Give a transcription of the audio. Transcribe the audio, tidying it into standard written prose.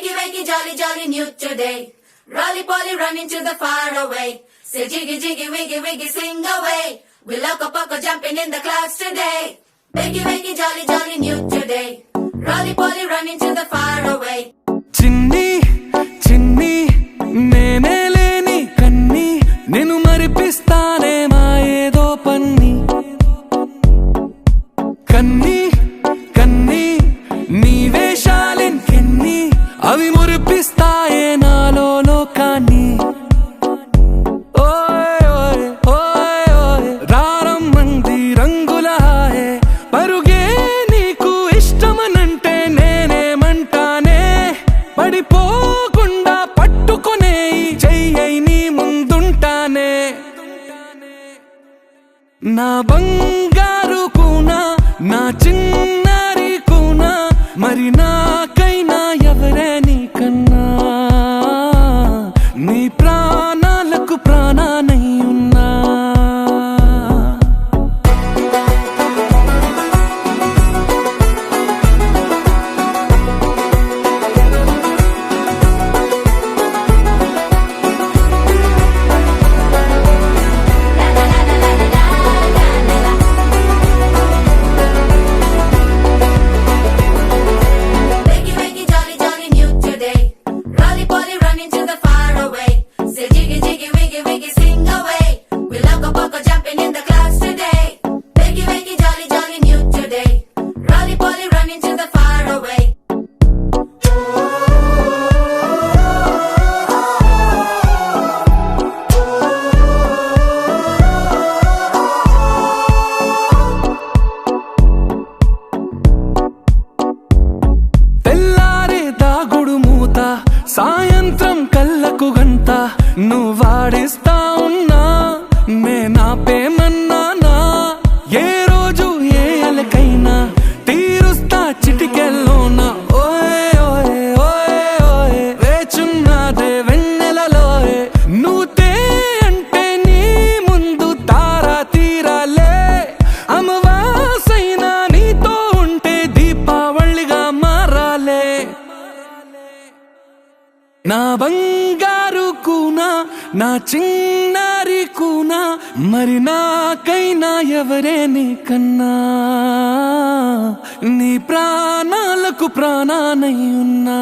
Wakey, wakey, jolly, jolly, new today. Rolly poly, running to the far away. Say jiggy, jiggy, wiggy, wiggy, sing away. We loco poco jumping in the clouds today. Wakey, wakey, jolly, jolly, new today. Rolly poly, running to the far away. చిన్ని చిన్ని నేనే లేని కన్ని నేను మరిపిస్తానే మా ఏదో పన్ని కన్ని కన్ని నీ వేషాలెన్ని అవి మురిపిస్తాయే నాలో లోకాన్ని ఓయ్ ఓయ్ ఓయ్ ఓయ్ రారమ్మంది రంగుల హాయే పరుగే నీకు ఇష్టమనంటే నేనేమంటానే పడిపోకుండా పట్టుకునే చెయ్యై నీ ముందుంటానే నా బంగారు కూనా నా చిన్నారి కూనా మరి నాకైనా ఎవరే నీకన్నా నీ ప్రాణాలకు ప్రాణానై ఉన్నా Wakey, wakey, jolly, jolly, new today. Rolly poly, running to the far away. Say jiggy, jiggy, wiggy, wiggy, sing away. We loco poco jumping in the clouds today. Wakey, wakey, jolly, jolly, new today. Rolly poly, running to the far away. తెల్లారే దాగుడు మూత సాయంత్రం కళ్ళకు గంట నువ్వాడిస్తా ఉన్నా నేనాపేమన్నానా ఏ రోజు ఏ అలకైనా తీరుస్తా చిటికెల్లోనా ఓయ్ ఓయ్ ఓయ్ ఓయ్ వేచున్నదే వెన్నెలలోయే నువ్వుతే అంటే నీ ముందు తారా తీరాలే అమవాసైనా నీతో ఉంటే దీపావళిగా మారాలే నా బంగారు కూనా నా చిన్నారి కూనా మరి నాకైనా ఎవరే నీకన్నా నీ ప్రాణాలకు ప్రాణానై ఉన్నా